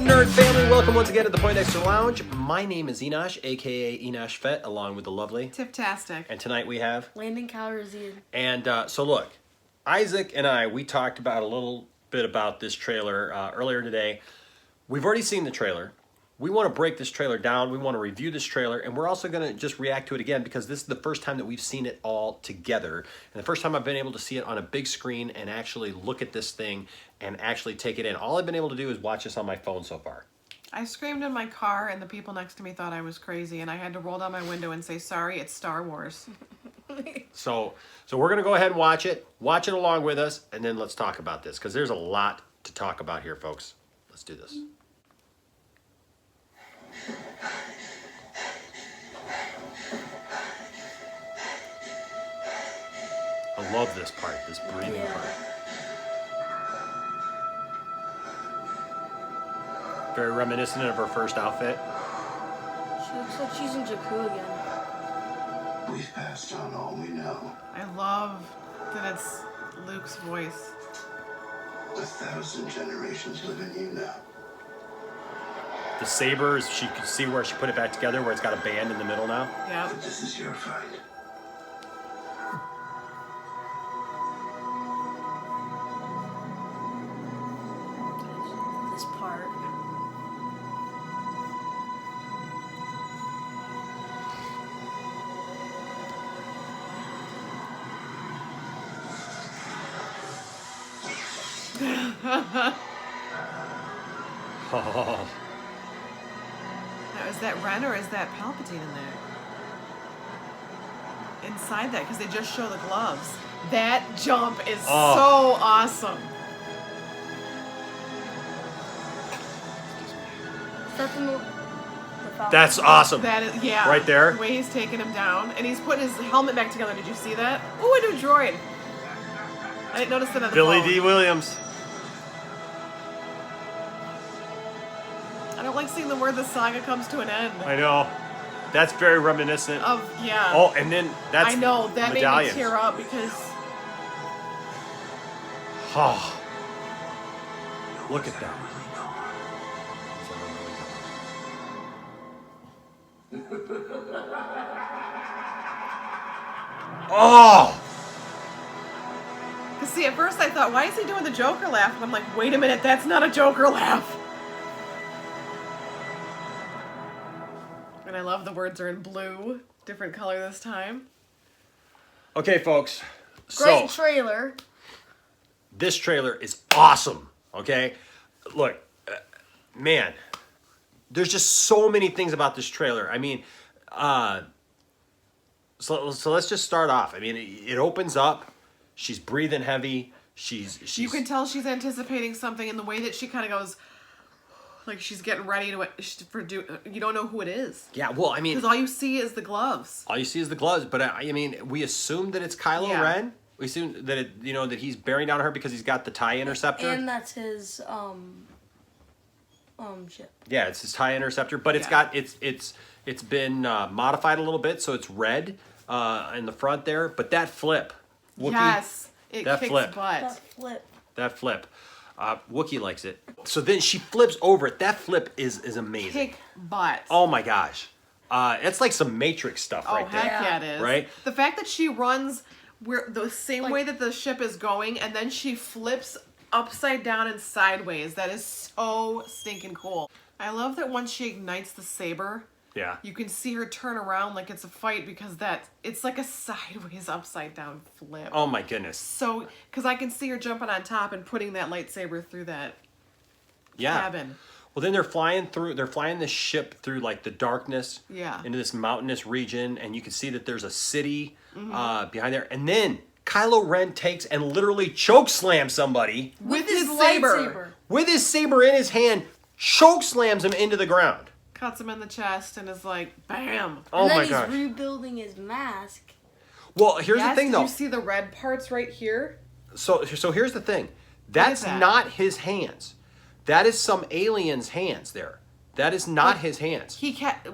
nerd family? Welcome once again to the Poindexter Lounge. My name is Enosh, aka Enosh Fett, along with the lovely Tiftastic. And tonight we have Landon Calrissian. And so look, Isaac and I, we talked about a little bit about this trailer earlier today. We've already seen the trailer. We want to break this trailer down. We want to review this trailer, and we're also going to just react to it again because this is the first time that we've seen it all together. And the first time I've been able to see it on a big screen and actually look at this thing and actually take it in. All I've been able to do is watch this on my phone so far. I screamed in my car, and the people next to me thought I was crazy, and I had to roll down my window and say, sorry, it's Star Wars. So we're going to go ahead and watch it along with us, and then let's talk about this because there's a lot to talk about here, folks. Let's do this. I love this part, this breathing part. Very reminiscent of her first outfit. She looks like she's in Jakku again. We've passed on all we know. I love that it's Luke's voice. 1,000 generations live in you now. The sabers, she could see where she put it back together, where it's got a band in the middle now. Yeah. But this is your fight. This part. Oh. Now, is that Ren or is that Palpatine in there? Inside that, because they just show the gloves. That jump is so awesome. Is that the Falcon? That's awesome. That is, yeah. Right there. The way he's taking him down. And he's putting his helmet back together. Did you see that? Oh, a new droid. I didn't notice that on the Billy phone. D. Williams. I don't like seeing where the saga comes to an end. I know. That's very reminiscent. Yeah. Oh, and then that's I know, that medallions. made me tear up because... Oh. Look at that. Oh! Because see, at first I thought, why is he doing the Joker laugh? And I'm like, wait a minute, that's not a Joker laugh. And I love the words are in blue. Different color this time. Okay, folks. Great So, trailer. this trailer is awesome, okay? Look, man, there's just so many things about this trailer. I mean, so let's just start off. I mean, it opens up. She's breathing heavy. She's You can tell she's anticipating something in the way that she kind of goes, like she's getting ready to you don't know who it is. Yeah, well, I mean, Because all you see is the gloves. all you see is the gloves. But I mean, we assume that it's Kylo Yeah. Ren. We assume that that he's bearing down on her because he's got the TIE interceptor. And that's his ship. Yeah, it's his TIE interceptor, but it's Yeah. got it's been modified a little bit, so it's red in the front there. But that flip, Wookiee, Yes, it that kicks flip. butt. That flip. Wookiee likes it. So then she flips over it. That flip is amazing. Kick butt. Oh my gosh, it's like some Matrix stuff right there. Heck yeah, it is. Right? The fact that she runs the same way that the ship is going, and then she flips upside down and sideways. That is so stinking cool. I love that once she ignites the saber, Yeah. you can see her turn around like it's a fight because it's like a sideways upside down flip. Oh my goodness. So, because I can see her jumping on top and putting that lightsaber through that Yeah. cabin. Well, then they're flying this ship through like the darkness into this mountainous region, and you can see that there's a city behind there. And then Kylo Ren takes and literally choke slams somebody With his saber. lightsaber. with his saber in his hand, choke slams him into the ground. Cuts him in the chest and is like, bam. Oh And then my he's gosh. rebuilding his mask. Well, here's the Yes, thing did though. you see the red parts right here? So here's the thing. That's that? not his hands. That is some alien's hands there. That is not his hands. He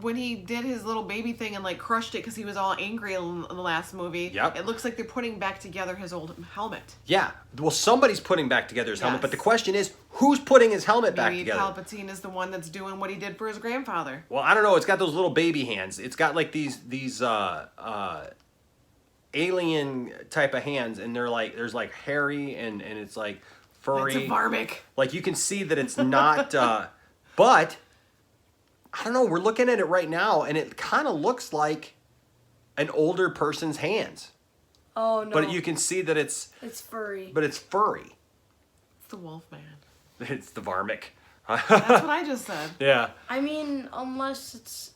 when he did his little baby thing and like crushed it because he was all angry in the last movie. Yep. It looks like they're putting back together his old helmet. Yeah. Well, somebody's putting back together his helmet, Yes. but the question is, who's putting his helmet back Maybe together? Palpatine is the one that's doing what he did for his grandfather. Well, I don't know. It's got those little baby hands. It's got like these alien type of hands, and they're like there's like hairy and it's like furry. It's a Varmic. Like you can see that it's not. But I don't know. We're looking at it right now, and it kind of looks like an older person's hands. Oh no. But you can see that it's furry. but it's furry. It's the Wolfman. It's the Varmic. That's what I just said. Yeah. I mean, unless it's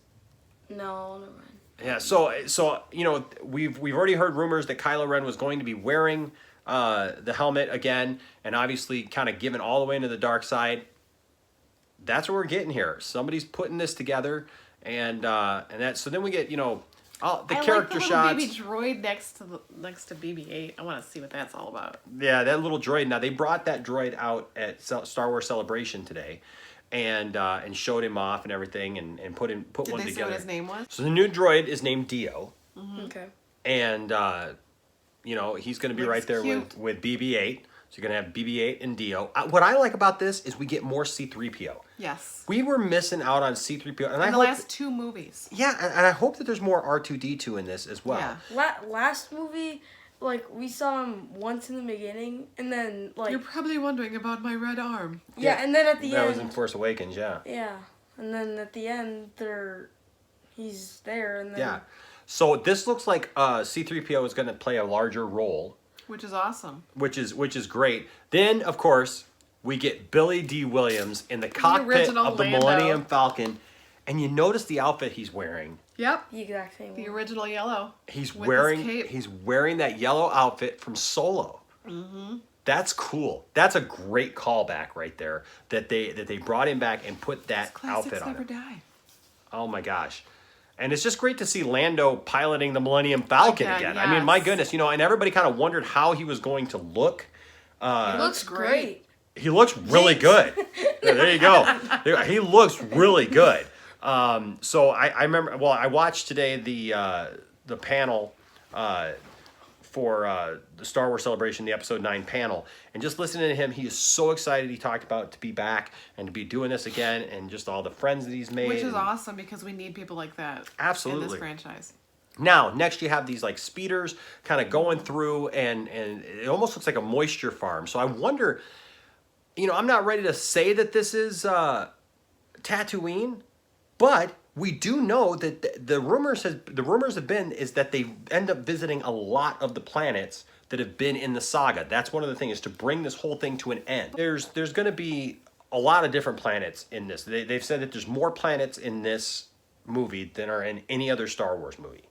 no, never mind. Yeah, so you know, we've already heard rumors that Kylo Ren was going to be wearing the helmet again, and obviously kind of given all the way into the dark side. That's what we're getting here. Somebody's putting this together, and that. So then we get, you know, the character shots. shots. Baby droid next to BB-8. I want to see what that's all about. Yeah, that little droid. Now they brought that droid out at Star Wars Celebration today, and showed him off and everything, and put one Did they together. say what his name was? So the new droid is named Dio. Okay. And, you know, he's going to be Looks right there cute. with BB-8. So you're going to have BB-8 and Dio. What I like about this is we get more C-3PO. Yes. We were missing out on C-3PO. And In the last two movies. Yeah, and I hope that there's more R2-D2 in this as well. Yeah. Last movie, like, we saw him once in the beginning, and then, like... You're probably wondering about my red arm. Yeah, and then at the that end... was in Force Awakens, yeah. Yeah, and then at the end, he's there, and then... Yeah. So this looks like C-3PO is going to play a larger role, Which is awesome. which is great. Then, of course, we get Billy D. Williams in the cockpit original of the Lando. Millennium Falcon, and you notice the outfit he's wearing. Yep. The exact same The one. original yellow. He's with wearing his cape. he's wearing that yellow outfit from Solo. Mm-hmm. That's cool. That's a great callback right there. That they brought him back and put that Classics outfit on never him. die. Oh my gosh. And it's just great to see Lando piloting the Millennium Falcon again. I mean, my yes. goodness, you know, and everybody kind of wondered how he was going to look. It looks great. He looks really good. Yeah, there you go. He looks really good. So I remember. Well, I watched today the panel for the Star Wars Celebration, the Episode 9 panel, and just listening to him, he is so excited. He talked about to be back and to be doing this again, and just all the friends that he's made. Which is and- awesome because we need people like that. In Absolutely. this franchise. Now, next you have these like speeders kind of going through, and it almost looks like a moisture farm. So I wonder, you know, I'm not ready to say that this is Tatooine, but we do know that the rumors have been is that they end up visiting a lot of the planets that have been in the saga. That's one of the things, is to bring this whole thing to an end. There's going to be a lot of different planets in this. They've said that there's more planets in this movie than are in any other Star Wars movie.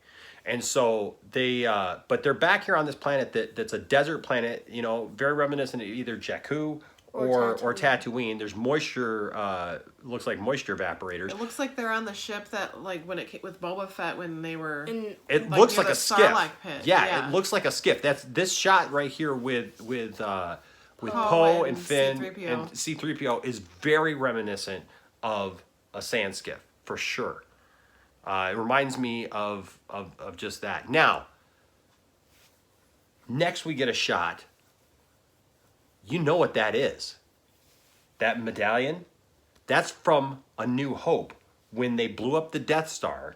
And so but they're back here on this planet that's a desert planet, you know, very reminiscent of either Jakku or Tatooine. There's moisture, looks like moisture evaporators. It looks like they're on the ship that, like, when it came with Boba Fett when they were. It like, looks near like a the skiff. Sarlacc pit. Yeah, it looks like a skiff. That's this shot right here with Poe and Finn C-3PO. and C-3PO is very reminiscent of a sand skiff for sure. It reminds me of just that. Now, next we get a shot. You know what that is. That medallion, that's from A New Hope when they blew up the Death Star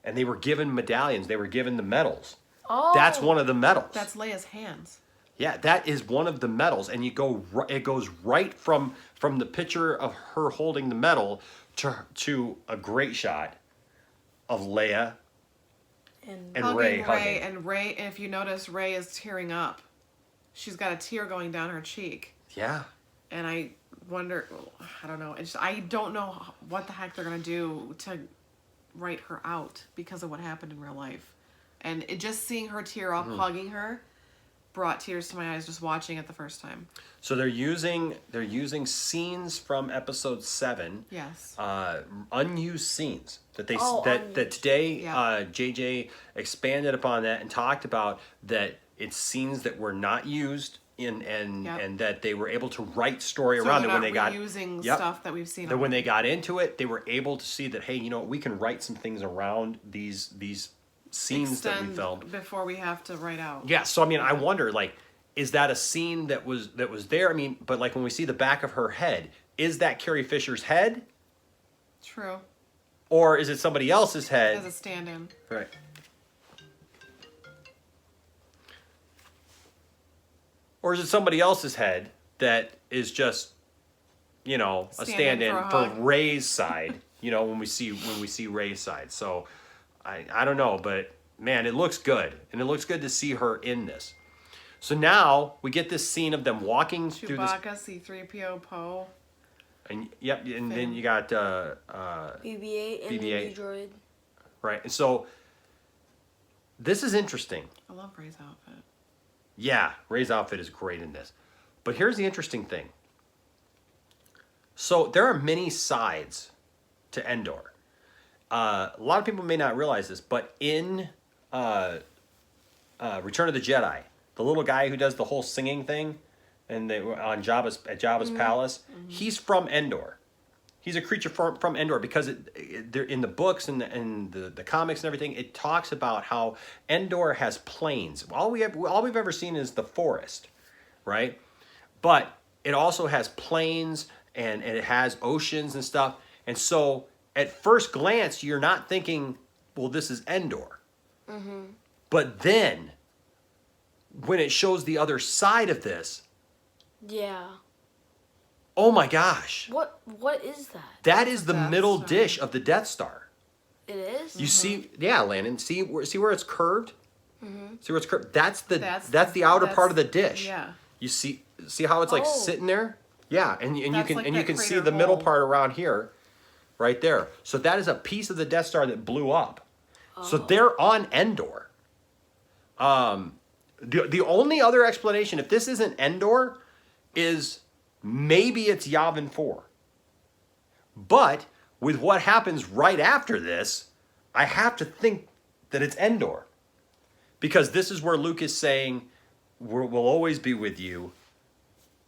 and they were given medallions. They were given the medals. Oh. That's one of the medals. That's Leia's hands. Yeah, that is one of the medals, and it goes right from the picture of her holding the medal to a great shot of Leia and Rey hugging. And Rey, if you notice, Rey is tearing up. She's got a tear going down her cheek. Yeah. And I wonder, I don't know. I don't know what the heck they're going to do to write her out because of what happened in real life. And just seeing her tear up, hugging her, brought tears to my eyes just watching it the first time. So they're using scenes from Episode 7. Yes. Unused scenes that Unused. that today Yeah. JJ expanded upon that and talked about that it's scenes that were not used and that they were able to write story So around they're it when not they got reusing Yep. stuff that we've seen. That when they got into it, they were able to see that, hey, you know, we can write some things around these scenes that we Extend filmed before we have to write out. Yeah, so I mean, I wonder, like, is that a scene that was there? I mean, but like when we see the back of her head, is that Carrie Fisher's head, True. or is it somebody else's head? As a stand-in. Right. Or is it somebody else's head that is just, you know, a Stand-in stand-in for a for hug. Rey's side? You know, when we see Rey's side. So, I don't know, but man, it looks good, and it looks good to see her in this. So now we get this scene of them walking through this, Chewbacca, C-3PO, Poe. and yep, and then you got BB-8 and the BB-8. new droid. right, and so this is interesting. I love Rey's outfit. Yeah, Rey's outfit is great in this. But here's the interesting thing. So there are many sides to Endor. A lot of people may not realize this, but in Return of the Jedi, the little guy who does the whole singing thing, and they were on Jabba's palace, he's from Endor. He's a creature from Endor because they're in the books and the comics and everything. It talks about how Endor has plains. All we've ever seen is the forest, right? But it also has plains and it has oceans and stuff. And so at first glance, you're not thinking, well, this is Endor. But then when it shows the other side of this, Yeah. oh my gosh, What is that? that is the Death middle Star. dish of the Death Star. It is? You see, yeah, Landon. See where it's curved. See where it's curved. That's the outer part of the dish. Yeah. You see how it's like Oh. sitting there. Yeah, and you That's can like and you that can see crater the middle hole. part around here, right there. So that is a piece of the Death Star that blew up. So they're on Endor. The only other explanation, if this isn't Endor, is maybe it's Yavin 4. But with what happens right after this, I have to think that it's Endor. Because this is where Luke is saying, we'll always be with you.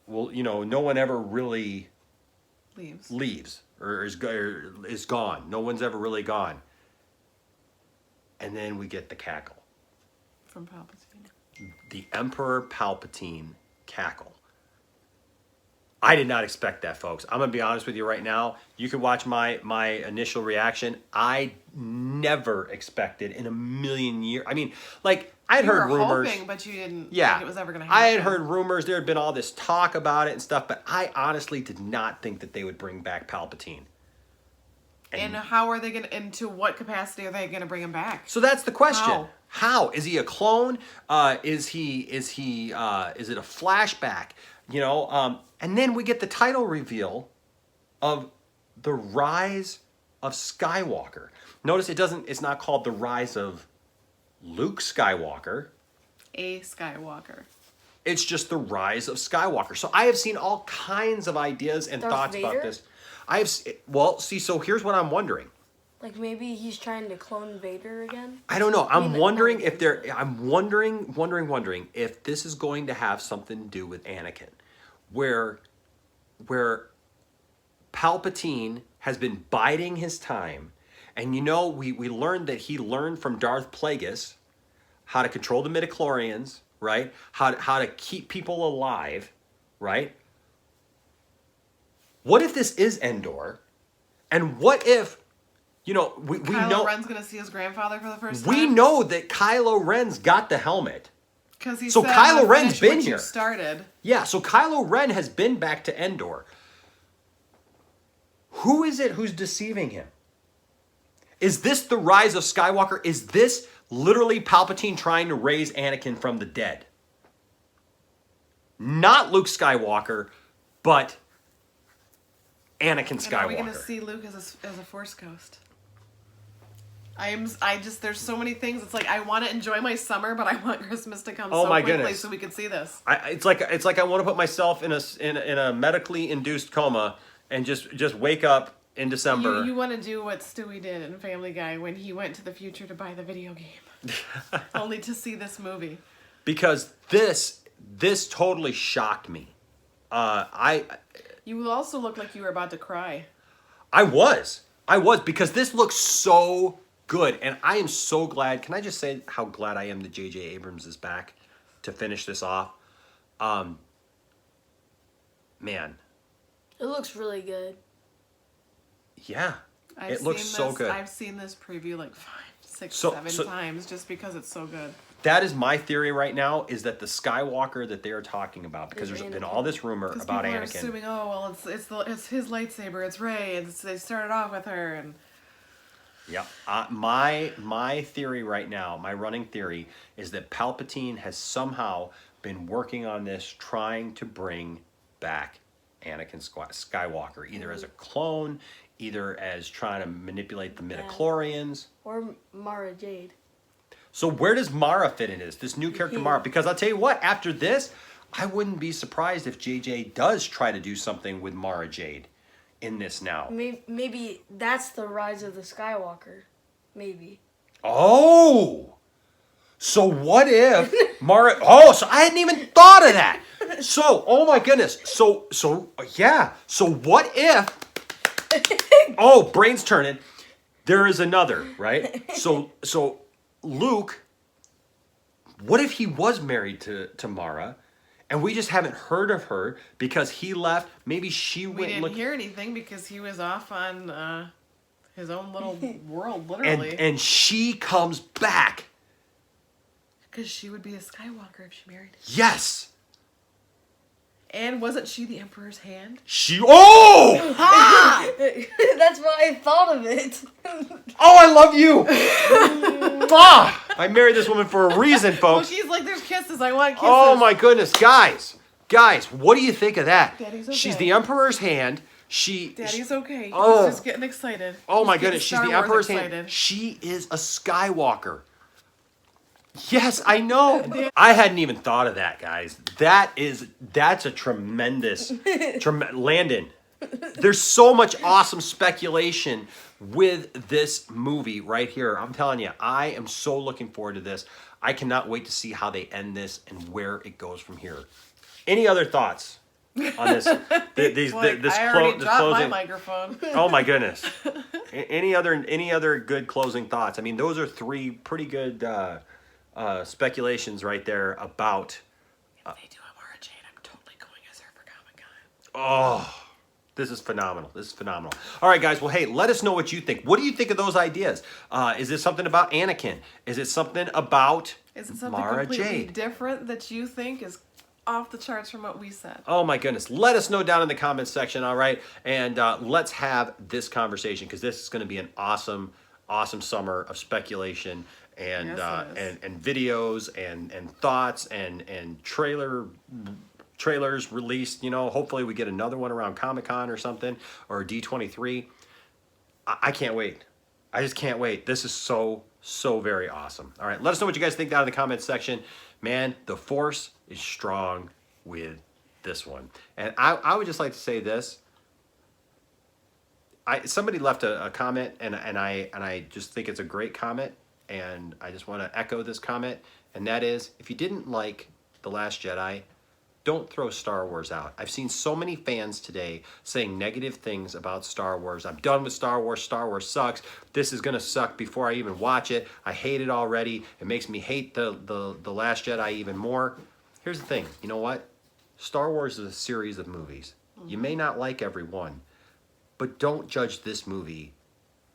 Well, you know, no one ever really leaves or is gone. No one's ever really gone. And then we get the cackle. From Palpatine. The Emperor Palpatine cackle. I did not expect that, folks. I'm going to be honest with you right now. You can watch my initial reaction. I never expected in a million years. I mean, like, I had heard were rumors. hoping, but you didn't Yeah. think it was ever going to happen. I had heard rumors. There had been all this talk about it and stuff, but I honestly did not think that they would bring back Palpatine. And how are they going to, into what capacity are they going to bring him back? So that's the question. How? How? Is he a clone? Is it a flashback? You know, and then we get the title reveal of The Rise of Skywalker. Notice it's not called The Rise of Luke Skywalker. A Skywalker. It's just The Rise of Skywalker. So I have seen all kinds of ideas and Darth thoughts about Vader? this. So here's what I'm wondering. Like maybe he's trying to clone Vader again? I don't know. I'm Maybe wondering not. if I'm wondering if this is going to have something to do with Anakin, where Palpatine has been biding his time, and you know we learned that he learned from Darth Plagueis how to control the midichlorians, right? How to keep people alive, right? What if this is Endor, and what if, you know, we Kylo know Ren's going to see his grandfather for the first time. we know that Kylo Ren's got the helmet. Because he So said, Kylo "I'm gonna Ren's finish been what you here." started. Yeah, so Kylo Ren has been back to Endor. Who is it who's deceiving him? Is this the rise of Skywalker? Is this literally Palpatine trying to raise Anakin from the dead? Not Luke Skywalker, but Anakin And are we going to Skywalker. see Luke as a Force ghost? There's so many things. It's like I want to enjoy my summer, but I want Christmas to come Oh so my quickly goodness. so we can see this. It's like I want to put myself in a medically induced coma and just wake up in December. You want to do what Stewie did in Family Guy when he went to the future to buy the video game, only to see this movie. Because this this totally shocked me. You also look like you were about to cry. I was because this looks so good, and I am so glad. Can I just say how glad I am that J.J. Abrams is back to finish this off? Man, It looks really good. yeah, I've it looks seen so this- good. I've seen this preview like 5, 6, So- 7 so- times just because it's so good. That is my theory right now, is that the Skywalker that they are talking about, because Is there's been Anakin. all this rumor Because about people are Anakin. assuming, oh well, it's his lightsaber, it's Rey, and they started off with her, and Yep. My theory right now, my running theory, is that Palpatine has somehow been working on this, trying to bring back Anakin Skywalker, either as a clone, either as trying to manipulate the midichlorians. Or Mara Jade. So where does Mara fit in this new character Mara? Because I'll tell you what, after this, I wouldn't be surprised if JJ does try to do something with Mara Jade in this now. Maybe that's the rise of the Skywalker. Maybe. Oh! So what if Mara... Oh, so I hadn't even thought of that. So, oh my goodness. So yeah. So what if... Oh, brain's turning. There is another, right? So Luke, what if he was married to Mara, and we just haven't heard of her because he left? Maybe she we went and didn't looked... hear anything because he was off on his own little world, literally. And she comes back. Because she would be a Skywalker if she married him. Yes. And wasn't she the Emperor's hand? She... Oh! That's why I thought of it. Oh, I love you. I married this woman for a reason, Well, folks. she's like, there's kisses. I want kisses. Oh my goodness, guys, what do you think of that? Daddy's She's okay. the Emperor's hand. Daddy's okay. Oh. He's just getting excited. Oh He's my getting goodness, she's Star the Wars Emperor's excited. hand. She is a Skywalker. Yes, I know. I hadn't even thought of that, guys. That's a tremendous, Landon. There's so much awesome speculation with this movie right here. I'm telling you, I am so looking forward to this. I cannot wait to see how they end this and where it goes from here. Any other thoughts on this? Like, this I already dropped closing. my microphone. Oh my goodness. Any other good closing thoughts? I mean, those are three pretty good speculations right there about. If they do a Mara Jade, I'm totally going as her for Comic-Con. Oh, this is phenomenal. All right, guys. Well, hey, let us know what you think. What do you think of those ideas? Is it something about Anakin? Is it something about Is it something Mara completely Jade? different that you think is off the charts from what we said? Oh my goodness. Let us know down in the comments section, all right? And let's have this conversation, because this is going to be an awesome summer of speculation and Yes, it is. and videos and thoughts and trailers released. You know, hopefully we get another one around Comic-Con or something, or D23. I can't wait. I just can't wait. This is so very awesome. All right, let us know what you guys think down in the comments section. Man, the Force is strong with this one. And I would just like to say this. Somebody left a comment, and I just think it's a great comment, and I just want to echo this comment, and that is, if you didn't like The Last Jedi, don't throw Star Wars out. I've seen so many fans today saying negative things about Star Wars. I'm done with Star Wars. Star Wars sucks. This is going to suck before I even watch it. I hate it already. It makes me hate the Last Jedi even more. Here's the thing. You know what? Star Wars is a series of movies. You may not like every one, but don't judge this movie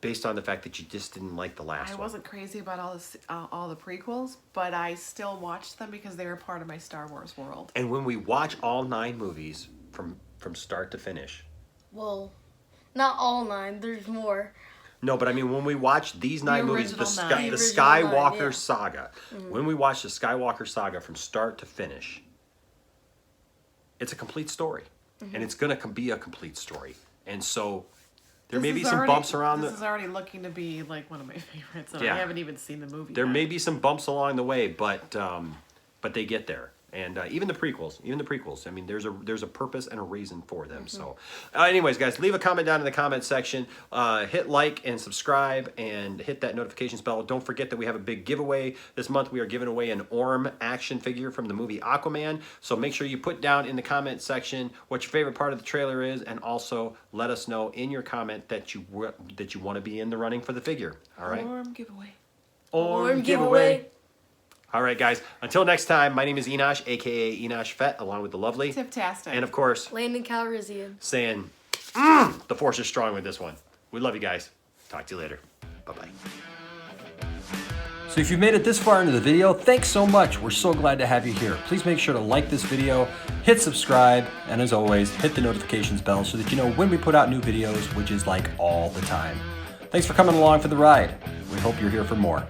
based on the fact that you just didn't like the last I one. wasn't crazy about all the prequels, but I still watched them because they were part of my Star Wars world. And when we watch all 9 movies from start to finish, Well, not all 9. There's more. no, but I mean, when we watch these 9 movies, the original 9. the The original 9, Skywalker yeah. saga, when we watch the Skywalker saga from start to finish, it's a complete story. And it's going to be a complete story. And so there may be some bumps around This is already looking to be like one of my favorites, and Yeah. I haven't even seen the movie There yet. may be some bumps along the way, but they get there. And even the prequels. I mean, there's a purpose and a reason for them. So, anyways, guys, leave a comment down in the comment section. Hit like and subscribe, and hit that notifications bell. Don't forget that we have a big giveaway this month. We are giving away an Orm action figure from the movie Aquaman. So make sure you put down in the comment section what your favorite part of the trailer is, and also let us know in your comment that you want to be in the running for the figure. All right. Orm giveaway. Orm giveaway. All right, guys. Until next time, my name is Enosh, a.k.a. Enosh Fett, along with the lovely... Tiptastic. And, of course... Landon Calrissian. Saying, the Force is strong with this one. We love you guys. Talk to you later. Bye-bye. So if you've made it this far into the video, thanks so much. We're so glad to have you here. Please make sure to like this video, hit subscribe, and as always, hit the notifications bell so that you know when we put out new videos, which is like all the time. Thanks for coming along for the ride. We hope you're here for more.